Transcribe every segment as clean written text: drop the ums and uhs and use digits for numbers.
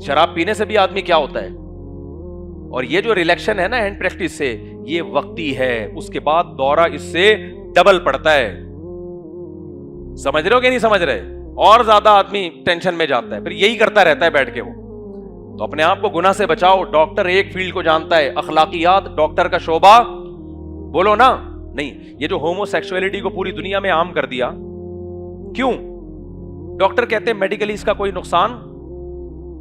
شراب پینے سے بھی آدمی کیا ہوتا ہے. اور یہ جو ریلیکشن ہے نا ہینڈ پریکٹس سے, یہ وقتی ہے, اس کے بعد دورہ اس سے ڈبل پڑتا ہے. سمجھ رہے ہو کہ نہیں سمجھ رہے؟ اور زیادہ آدمی ٹینشن میں جاتا ہے, پھر یہی کرتا رہتا ہے بیٹھ کے. وہ تو اپنے آپ کو گناہ سے بچاؤ. ڈاکٹر ایک فیلڈ کو جانتا ہے, اخلاقیات ڈاکٹر کا شعبہ بولو نا نہیں. یہ جو ہومو سیکسولیٹی کو پوری دنیا میں عام کر دیا, کیوں؟ ڈاکٹر کہتے ہیں میڈیکلی اس کا کوئی نقصان,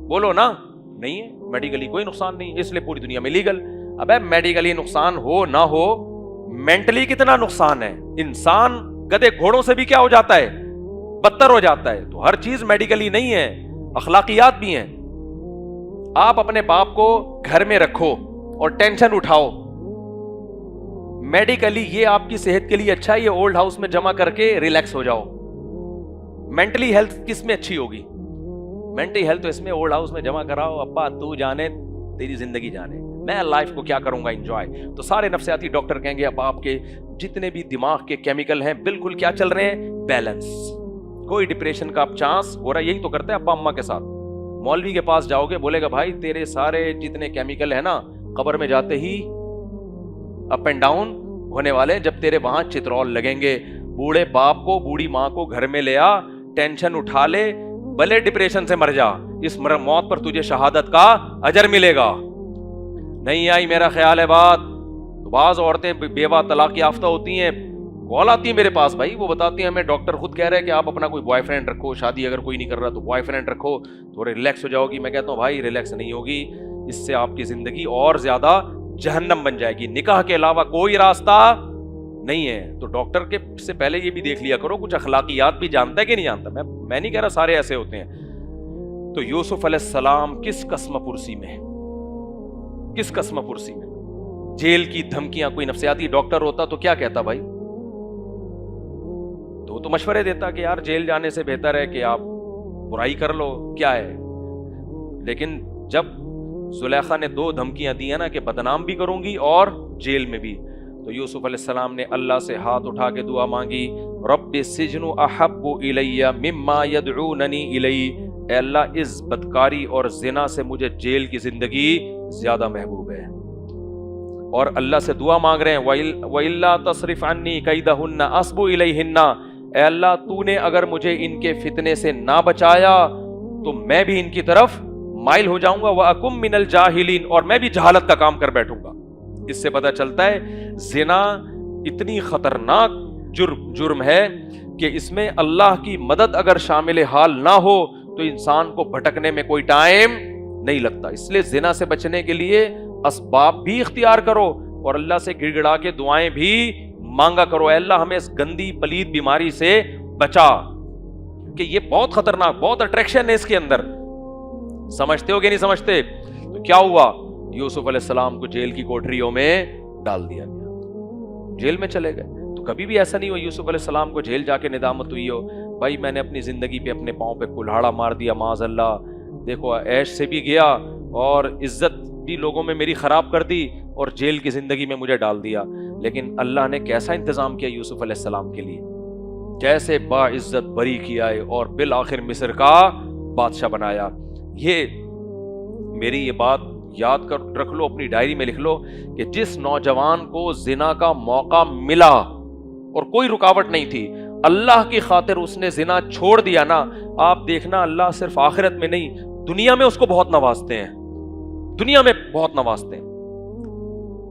بولو نا نہیں ہے, میڈیکلی کوئی نقصان نہیں, اس لیے پوری دنیا میں لیگل. ابے میڈیکلی نقصان ہو نہ ہو, مینٹلی کتنا نقصان ہے. انسان گدے گھوڑوں سے بھی کیا ہو جاتا ہے, بدتر ہو جاتا ہے. تو ہر چیز میڈیکلی نہیں ہے, اخلاقیات بھی ہیں. آپ اپنے باپ کو گھر میں رکھو اور ٹینشن اٹھاؤ, میڈیکلی یہ آپ کی صحت کے لیے اچھا ہے, یہ اولڈ ہاؤس میں جمع کر کے ریلیکس ہو جاؤ. مینٹلی ہیلتھ کس میں اچھی ہوگی؟ مینٹلی ہیلتھ تو اس میں اولڈ ہاؤس میں جمع کراؤ, ابا تو جانے تیری زندگی جانے, میں لائف کو کیا کروں گا انجوائے. تو سارے نفسیاتی ڈاکٹر کہیں گے اب آپ کے جتنے بھی دماغ کے کیمیکل ہیں بالکل کیا چل رہے ہیں, بیلنس. کوئی ڈپریشن کا چانس ہو رہا ہے, یہی تو کرتا ہے ابا اماں کے ساتھ. مولوی کے پاس جاؤ گے, بولے گا بھائی تیرے سارے جتنے کیمیکل ہیں نا قبر میں جاتے ہی اپ اینڈ ڈاؤن ہونے والے ہیں. جب تیرے وہاں چترول لگیں گے, بوڑھے باپ کو بوڑھی ماں کو گھر میں لے آ, ٹینشن اٹھا لے, بھلے ڈپریشن سے مر جا, اس موت پر تجھے شہادت کا اجر ملے گا. نہیں آئی میرا خیال ہے بات. تو بعض عورتیں بیوہ طلاق یافتہ ہوتی ہیں, کال آتی ہے میرے پاس, بھائی وہ بتاتی ہیں ہمیں ڈاکٹر خود کہہ رہے ہیں کہ آپ اپنا کوئی بوائے فرینڈ رکھو, شادی اگر کوئی نہیں کر رہا تو بوائے فرینڈ رکھو, تھوڑے ریلیکس ہو جاؤ گی. میں کہتا ہوں بھائی ریلیکس نہیں ہوگی, اس سے آپ کی زندگی اور زیادہ جہنم بن جائے گی. نکاح کے علاوہ کوئی راستہ نہیں ہے. تو ڈاکٹر کے سے پہلے یہ بھی دیکھ لیا کرو کچھ اخلاقیات بھی جانتا ہے کہ نہیں جانتا. میں نہیں کہہ رہا سارے ایسے ہوتے ہیں. تو یوسف علیہ السلام کس قسم پرسی میں, کس قسم پرسی میں, جیل کی دھمکیاں. کوئی نفسیاتی ڈاکٹر ہوتا تو کیا کہتا بھائی, تو مشورے دیتا کہ یار جیل جانے سے بہتر ہے کہ آپ برائی کر لو, کیا ہے. لیکن جب زلیخا نے 2 دھمکیاں دی ہیں نا کہ بدنام بھی کروں گی اور جیل میں بھی, تو یوسف علیہ السلام نے اللہ سے ہاتھ اٹھا کے دعا مانگی, رب السجن احب الی مما یدعوننی الی, اے اللہ اس بدکاری اور زنا سے مجھے جیل کی زندگی زیادہ محبوب ہے. اور اللہ سے دعا مانگ رہے ہیں وَإِلَّا تَصْرِفْ عَنِّي كَيْدَهُنَّ أَصْبُ إِلَيْهِنَّ, اے اللہ تو نے اگر مجھے ان کے فتنے سے نہ بچایا تو میں بھی ان کی طرف مائل ہو جاؤں گا. وَأَكُمْ مِنَ الْجَاهِلِينَ, اور میں بھی جہالت کا کام کر بیٹھوں گا. اس سے پتہ چلتا ہے زنا اتنی خطرناک جرم ہے کہ اس میں اللہ کی مدد اگر شامل حال نہ ہو تو انسان کو بھٹکنے میں کوئی ٹائم نہیں لگتا. اس لیے زنا سے بچنے کے لیے اسباب بھی اختیار کرو اور اللہ سے گڑ گڑا کے دعائیں بھی مانگا کرو, اے اللہ ہمیں اس گندی پلید بیماری سے بچا, کہ یہ بہت خطرناک, بہت اٹریکشن ہے اس کے اندر. سمجھتے ہو کہ نہیں سمجھتے؟ تو کیا ہوا, یوسف علیہ السلام کو جیل کی کوٹریوں میں ڈال دیا گیا, جیل میں چلے گئے. تو کبھی بھی ایسا نہیں ہوا یوسف علیہ السلام کو جیل جا کے ندامت ہوئی ہو بھائی میں نے اپنی زندگی پہ اپنے پاؤں پہ کلہاڑا مار دیا, معاذ اللہ, دیکھو عیش سے بھی گیا اور عزت بھی لوگوں میں میری خراب کر دی اور جیل کی زندگی میں مجھے ڈال دیا. لیکن اللہ نے کیسا انتظام کیا یوسف علیہ السلام کے لیے, کیسے باعزت بری کیا ہے اور بالآخر مصر کا بادشاہ بنایا. یہ میری یہ بات یاد کر رکھ لو, اپنی ڈائری میں لکھ لو کہ جس نوجوان کو زنا کا موقع ملا اور کوئی رکاوٹ نہیں تھی, اللہ کی خاطر اس نے زنا چھوڑ دیا نا, آپ دیکھنا اللہ صرف آخرت میں نہیں دنیا میں اس کو بہت نوازتے ہیں, دنیا میں بہت نوازتے ہیں.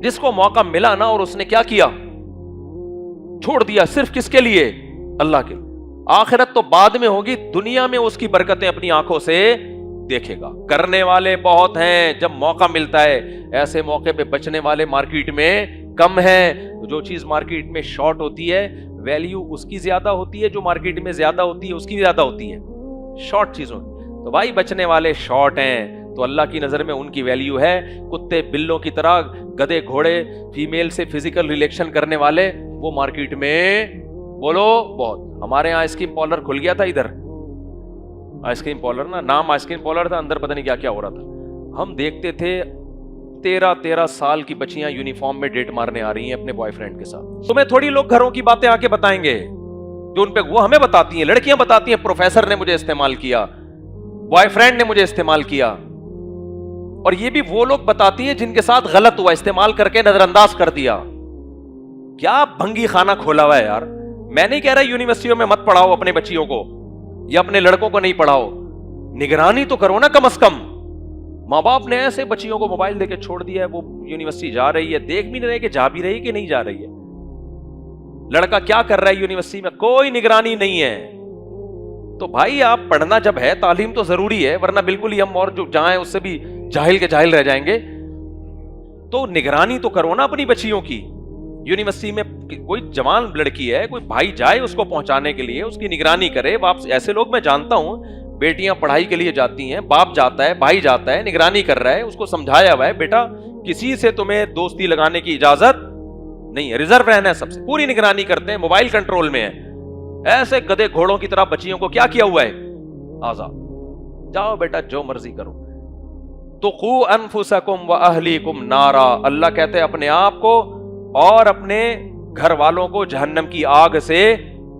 جس کو موقع ملا نا اور اس نے کیا کیا, چھوڑ دیا, صرف کس کے لیے, اللہ کے. آخرت تو بعد میں ہوگی, دنیا میں اس کی برکتیں اپنی آنکھوں سے دیکھے گا. کرنے والے بہت ہیں جب موقع ملتا ہے, ایسے موقع پہ بچنے والے مارکیٹ میں کم ہیں. جو چیز مارکیٹ میں شارٹ ہوتی ہے ویلیو اس کی زیادہ ہوتی ہے, جو مارکیٹ میں زیادہ ہوتی ہے اس کی زیادہ ہوتی ہے, شارٹ چیزوں. تو بھائی بچنے والے شارٹ ہیں تو اللہ کی نظر میں ان کی ویلیو ہے. کتے بلوں کی طرح گدے گھوڑے فیمیل سے فزیکل ریلیشن کرنے والے وہ مارکیٹ میں بولو بہت. ہمارے یہاں آئس کریم پارلر کھل گیا تھا ادھر, آئس کریم پارلر نا, نام آئس کریم پارلر تھا, اندر پتہ نہیں کیا کیا ہو رہا تھا. ہم دیکھتے تھے 13 سال کی بچیاں یونیفارم میں ڈیٹ مارنے آ رہی ہیں اپنے بوائے فرینڈ کے ساتھ. تمہیں تھوڑی لوگ گھروں کی باتیں آ کے بتائیں گے جو ان پہ, وہ ہمیں بتاتی ہیں, لڑکیاں بتاتی ہیں پروفیسر نے مجھے استعمال کیا, بوائے فرینڈ نے مجھے استعمال کیا. اور یہ بھی وہ لوگ بتاتی ہیں جن کے ساتھ غلط ہوا, استعمال کر کے نظر انداز کر دیا. کیا بھنگی خانہ کھولا ہوا ہے یار. میں نہیں کہہ رہا یونیورسٹیوں میں مت پڑھاؤ اپنے بچیوں کو یا اپنے لڑکوں کو نہیں پڑھاؤ, نگرانی تو کرو نا کم از کم. ماں باپ نے ایسے بچیوں کو موبائل دے کے چھوڑ دیا ہے, وہ یونیورسٹی جا رہی ہے, دیکھ بھی نہیں رہے کہ جا بھی رہی کہ نہیں جا رہی ہے. لڑکا کیا کر رہا ہے یونیورسٹی میں, کوئی نگرانی نہیں ہے. تو بھائی آپ پڑھنا جب ہے, تعلیم تو ضروری ہے, ورنہ بالکل ہی ہم اور جو جائیں اس سے بھی جاہل کے جاہل رہ جائیں گے. تو نگرانی تو کرو نا اپنی بچیوں کی. یونیورسٹی میں کوئی جوان لڑکی ہے, کوئی بھائی جائے اس کو پہنچانے کے لیے, اس کی نگرانی کرے. واپس ایسے لوگ میں جانتا ہوں, بیٹیاں پڑھائی کے لیے جاتی ہیں, باپ جاتا ہے, بھائی جاتا ہے, نگرانی کر رہا ہے, اس کو سمجھایا ہوا ہے بیٹا کسی سے تمہیں دوستی لگانے کی اجازت نہیں ہے, ریزرو رہنا ہے سب سے, پوری نگرانی کرتے ہیں, موبائل کنٹرول میں ہے. ایسے گدے گھوڑوں کی طرح بچیوں کو کیا کیا ہوا ہے, آزاد, جاؤ بیٹا جو مرضی کرو. تو قو انفسکم واہلیکم نارا, اللہ کہتے ہیں اپنے آپ کو اور اپنے گھر والوں کو جہنم کی آگ سے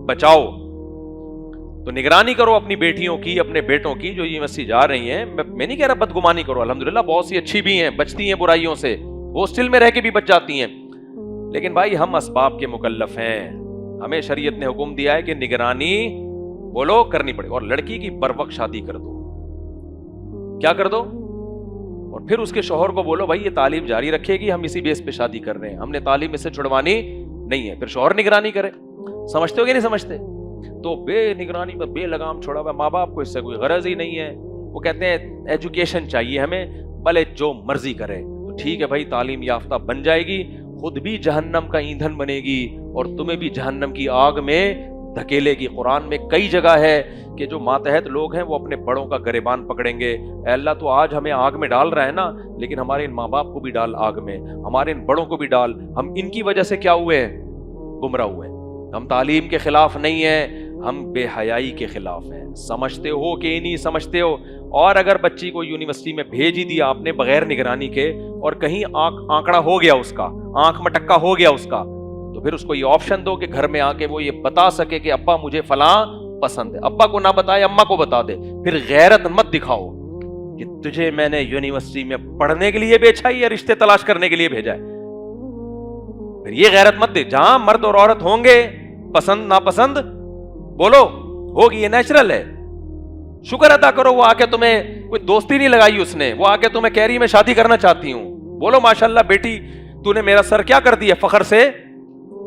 بچاؤ. تو نگرانی کرو اپنی بیٹیوں کی, اپنے بیٹوں کی جو یونیورسٹی جا رہی ہیں. میں نہیں کہہ رہا بدگمانی کرو, الحمدللہ بہت سی اچھی بھی ہیں, بچتی ہیں برائیوں سے, ہاسٹل میں رہ کے بھی بچ جاتی ہیں. لیکن بھائی ہم اسباب کے مکلف ہیں, ہمیں شریعت نے حکم دیا ہے کہ نگرانی بولو کرنی پڑے. اور لڑکی کی بروقت شادی کر دو, کیا کر دو, اور پھر اس کے شوہر کو بولو بھائی یہ تعلیم جاری رکھے گی, ہم اسی بیس پہ شادی کر رہے ہیں, ہم نے تعلیم اس سے چھڑوانی نہیں ہے. پھر شوہر نگرانی کرے. سمجھتے ہو کہ نہیں سمجھتے؟ تو بے نگرانی پر بے لگام چھوڑا ہوا, ماں باپ کو اس سے کوئی غرض ہی نہیں ہے. وہ کہتے ہیں ایجوکیشن چاہیے ہمیں, بھلے جو مرضی کرے. تو ٹھیک ہے بھائی, تعلیم یافتہ بن جائے گی, خود بھی جہنم کا ایندھن بنے گی اور تمہیں بھی جہنم کی آگ میں دھکیلے گی. قرآن میں کئی جگہ ہے کہ جو ماتحت لوگ ہیں وہ اپنے بڑوں کا گریبان پکڑیں گے, اے اللہ تو آج ہمیں آگ میں ڈال رہا ہے نا, لیکن ہمارے ان ماں باپ کو بھی ڈال آگ میں, ہمارے ان بڑوں کو بھی ڈال. ہم ان کی وجہ سے کیا ہوئے ہیں, گمراہ ہوئے. ہم تعلیم کے خلاف نہیں ہیں, ہم بے حیائی کے خلاف ہیں. سمجھتے ہو کہ نہیں سمجھتے ہو؟ اور اگر بچی کو یونیورسٹی میں بھیج ہی دیا آپ نے بغیر نگرانی کے, اور کہیں آنکڑا ہو گیا اس کا, آنکھ مٹکا ہو گیا اس کا, تو پھر اس کو یہ آپشن دو کہ گھر میں آ کے وہ یہ بتا سکے کہ ابا مجھے فلاں پسند ہے. ابا کو نہ بتائے, اماں کو بتا دے. پھر غیرت مت دکھاؤ کہ تجھے میں نے یونیورسٹی میں پڑھنے کے لیے بھیجا یا رشتے تلاش کرنے کے لیے بھیجا ہے. پھر یہ غیرت مت دے. جہاں مرد اور عورت ہوں گے, پسند ناپسند بولو ہوگی, یہ نیچرل ہے. شکر ادا کرو وہ آ کے تمہیں کوئی دوستی نہیں لگائی اس نے, وہ آ کے تمہیں کہہ رہی میں شادی کرنا چاہتی ہوں. بولو ماشاءاللہ بیٹی, تو نے میرا سر کیا کر دیا, فخر سے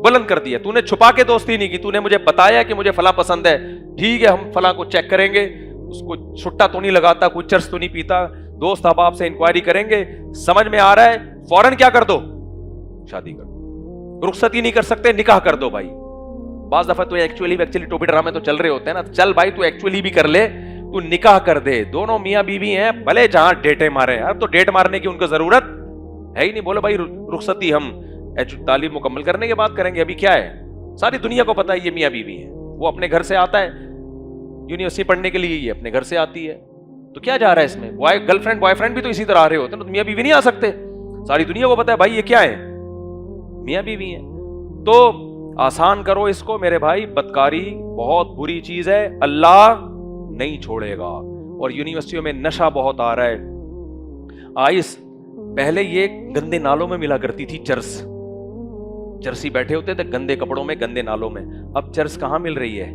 بلند کر دیا. تو نے چھپا کے دوستی نہیں کی, تو نے مجھے بتایا کہ مجھے فلاں پسند ہے, ٹھیک ہے ہم فلاں کو چیک کریں گے, اس کو چھٹا تو نہیں لگاتا, کوئی چرس تو نہیں پیتا, دوست احباب سے انکوائری کریں گے, سمجھ میں آ رہا ہے, فوراً کیا کر دو, شادی کر دو. رخصتی نہیں کر سکتے, نکاح کر دو بھائی. بعض دفعہ تو ایکچولی ٹوپی ڈرامے تو چل رہے ہوتے ہیں نا, چل بھائی تو ایکچولی بھی کر لے, تو نکاح کر دے. دونوں میاں بیوی ہیں, بھلے جہاں ڈیٹیں مارے. اب تو ڈیٹ مارنے کی ان کو ضرورت ہے ہی نہیں. بولو بھائی رخصتی ہم تعلیم مکمل کرنے کے بعد کریں گے, ابھی کیا ہے, ساری دنیا کو پتا ہے یہ میاں بیوی ہیں. وہ اپنے گھر سے آتا ہے یونیورسٹی پڑھنے کے لیے, یہ اپنے گھر سے آتی ہے, تو کیا جا رہا ہے اس میں. گرل فرینڈ بوائے فرینڈ بھی تو اسی طرح آ رہے ہوتے ہیں, تو میاں بیوی نہیں آ سکتے. ساری دنیا کو پتا ہے بھائی یہ کیا ہے, میاں بیوی ہیں. تو آسان کرو اس کو میرے بھائی, بدکاری بہت بری چیز ہے, اللہ نہیں چھوڑے گا. اور یونیورسٹیوں میں نشہ بہت آ رہا ہے. آئس پہلے یہ گندے نالوں میں ملا کرتی تھی, چرسی بیٹھے ہوتے تھے گندے کپڑوں میں, گندے نالوں میں. اب چرس کہاں مل رہی ہے,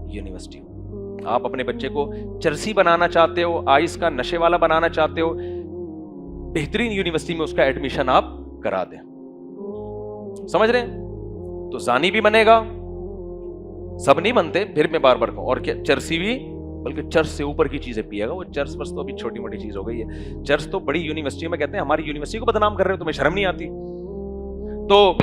یونیورسٹی. آپ اپنے بچے کو چرسی بنانا چاہتے ہو, آئس کا نشے والا بنانا چاہتے ہو, بہترین یونیورسٹی میں اس کا ایڈمیشن آپ کرا دیں. سمجھ رہے ہیں؟ تو زانی بھی بنے گا, سب نہیں بنتے, پھر میں بار بار کہوں, اور کیا چرسی بھی, بلکہ چرس سے اوپر کی چیزیں پیے گا. وہ چرس بس تو ابھی چھوٹی موٹی چیز ہو گئی ہے. چرس تو بڑی یونیورسٹی میں کہتے ہیں ہماری یونیورسٹی کو بدنام کر رہے ہو, تمہیں شرم نہیں آتی. تو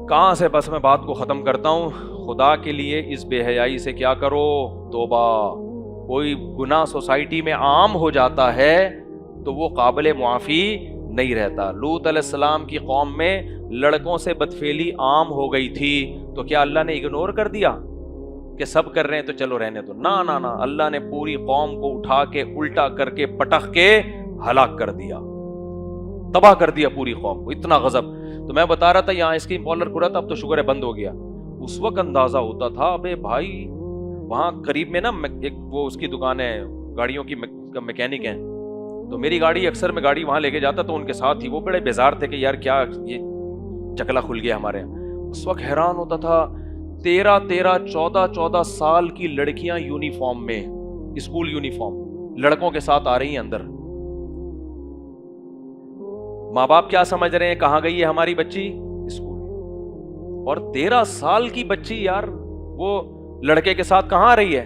کہاں سے بس میں بات کو ختم کرتا ہوں. خدا کے لیے اس بے حیائی سے کیا کرو, توبہ. کوئی گناہ سوسائٹی میں عام ہو جاتا ہے تو وہ قابل معافی نہیں رہتا. لوط علیہ السلام کی قوم میں لڑکوں سے بدفعلی عام ہو گئی تھی, تو کیا اللہ نے اگنور کر دیا کہ سب کر رہے ہیں تو چلو رہنے دو؟ نہ, اللہ نے پوری قوم کو اٹھا کے الٹا کر کے پٹخ کے ہلاک کر دیا, تباہ کر دیا پوری قوم کو. اتنا غضب. تو میں بتا رہا تھا یہاں اس کی پالر کھلا تھا, اب تو شکر ہے بند ہو گیا. اس وقت اندازہ ہوتا تھا ابے بھائی وہاں قریب میں نا ایک وہ اس کی دکان ہے, گاڑیوں کی میکینک ہے, تو میری گاڑی اکثر میں گاڑی وہاں لے کے جاتا تو ان کے ساتھ ہی وہ بڑے بیزار تھے کہ یار کیا یہ چکلا کھل گیا ہمارے یہاں. اس وقت حیران ہوتا تھا 14 سال کی لڑکیاں یونیفارم میں, اسکول یونیفارم, لڑکوں کے ساتھ آ رہی ہیں اندر. ماں باپ کیا سمجھ رہے ہیں کہاں گئی ہے ہماری بچی؟ اسکول. اور 13 سال کی بچی یار وہ لڑکے کے ساتھ کہاں آ رہی ہے؟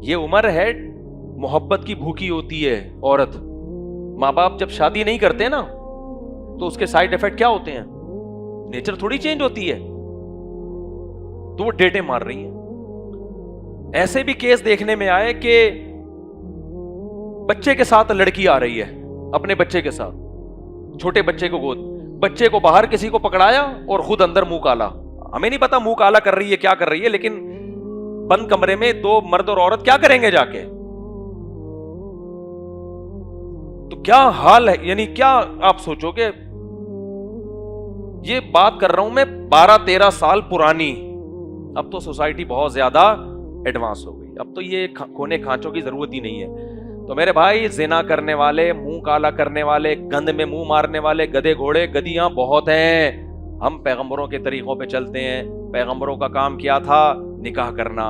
یہ عمر ہے محبت کی بھوکی ہوتی ہے عورت. ماں باپ جب شادی نہیں کرتے نا تو اس کے سائیڈ ایفیکٹ کیا ہوتے ہیں؟ نیچر تھوڑی چینج ہوتی ہے. تو وہ ڈیٹے مار رہی ہیں. ایسے بھی کیس دیکھنے میں آئے کہ بچے کے ساتھ لڑکی آ رہی ہے, اپنے بچے کے ساتھ, چھوٹے بچے کو گود, بچے کو باہر کسی کو پکڑایا اور خود اندر منہ کالا. ہمیں نہیں پتا منہ کالا کر رہی ہے کیا کر رہی ہے, لیکن بند کمرے میں دو مرد اور عورت کیا کریں گے جا کے؟ تو کیا حال ہے, یعنی کیا آپ سوچو کہ یہ بات کر رہا ہوں میں 12-13 سال پرانی. اب تو سوسائٹی بہت زیادہ ایڈوانس ہو گئی, اب تو یہ کونے کھانچوں کی ضرورت ہی نہیں ہے. تو میرے بھائی زنا کرنے والے, منہ کالا کرنے والے, گند میں منہ مارنے والے گدھے گھوڑے گدیاں بہت ہیں. ہم پیغمبروں کے طریقوں پہ چلتے ہیں. پیغمبروں کا کام کیا تھا؟ نکاح کرنا.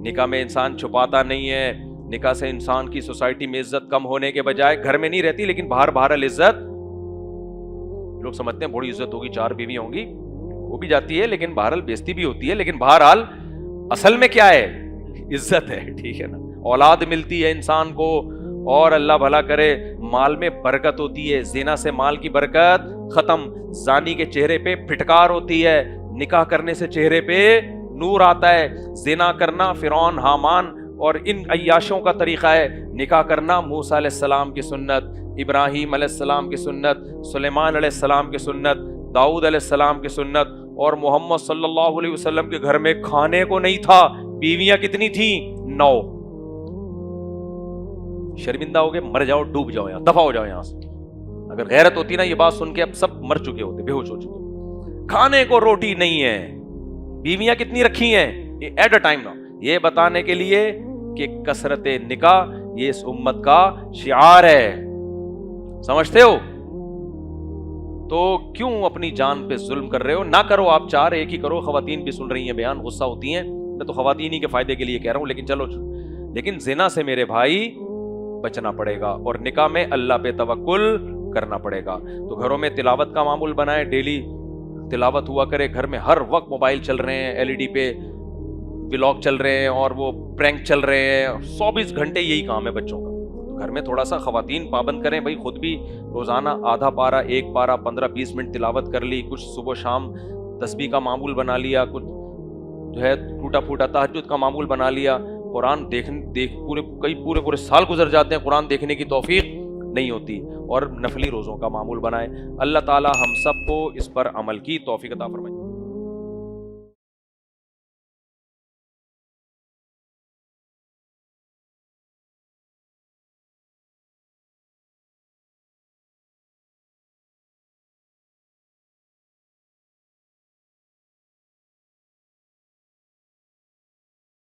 نکاح میں انسان چھپاتا نہیں ہے. نکاح سے انسان کی سوسائٹی میں عزت کم ہونے کے بجائے گھر میں نہیں رہتی لیکن باہر عزت, لوگ سمجھتے ہیں بڑی عزت ہوگی 4 بیوی ہوں گی, وہ بھی جاتی ہے لیکن بہرحال بیزتی بھی ہوتی ہے, لیکن بہرحال اصل میں کیا ہے؟ عزت ہے. ٹھیک ہے نا, اولاد ملتی ہے انسان کو اور اللہ بھلا کرے مال میں برکت ہوتی ہے. زنا سے مال کی برکت ختم. زانی کے چہرے پہ پھٹکار ہوتی ہے, نکاح کرنے سے چہرے پہ نور آتا ہے. زنا کرنا فرعون حامان اور ان عیاشوں کا طریقہ ہے. نکاح کرنا موسیٰ علیہ السلام کی سنت, ابراہیم علیہ السلام کی سنت, سلیمان علیہ السلام کی سنت, داؤد علیہ السلام کی سنت. اور محمد صلی اللہ علیہ وسلم کے گھر میں کھانے کو نہیں تھا, بیویاں کتنی تھیں؟ 9. شرمندہ ہو گئے, مر جاؤ, ڈوب جاؤ, یہاں دفع ہو جاؤ یہاں سے. اگر غیرت ہوتی نا یہ بات سن کے اب سب مر چکے ہوتے, بے ہوش ہو چکے. کھانے کو روٹی نہیں ہے, بیویاں کتنی رکھی ہیں ایٹ اے ٹائم نا, یہ بتانے کے لیے کہ کثرت نکاح یہ اس امت کا شعار ہے. سمجھتے ہو؟ تو کیوں اپنی جان پہ ظلم کر رہے ہو؟ نہ کرو آپ 4 ایک ہی کرو. خواتین بھی سن رہی ہیں بیان, غصہ ہوتی ہیں, میں تو خواتین ہی کے فائدے کے لیے کہہ رہا ہوں, لیکن چلو. لیکن زنا سے میرے بھائی بچنا پڑے گا اور نکاح میں اللہ پہ توکل کرنا پڑے گا. تو گھروں میں تلاوت کا معمول بنائے, ڈیلی تلاوت ہوا کرے. گھر میں ہر وقت موبائل چل رہے ہیں, LED پہ ولاگ چل رہے ہیں اور وہ پرینک چل رہے ہیں, 24 گھنٹے یہی کام ہے بچوں کا. تو گھر میں تھوڑا سا خواتین پابند کریں بھائی, خود بھی روزانہ آدھا پارہ, 1 پارہ, 15-20 منٹ تلاوت کر لی, کچھ صبح شام تسبیح کا معمول بنا لیا, کچھ جو ہے ٹوٹا پھوٹا تہجد کا معمول بنا لیا. قرآن پورے سال گزر جاتے ہیں, قرآن دیکھنے کی توفیق نہیں ہوتی. اور نفلی روزوں کا معمول بنائے. اللہ تعالی ہم سب کو اس پر عمل کی توفیق عطا فرمائے.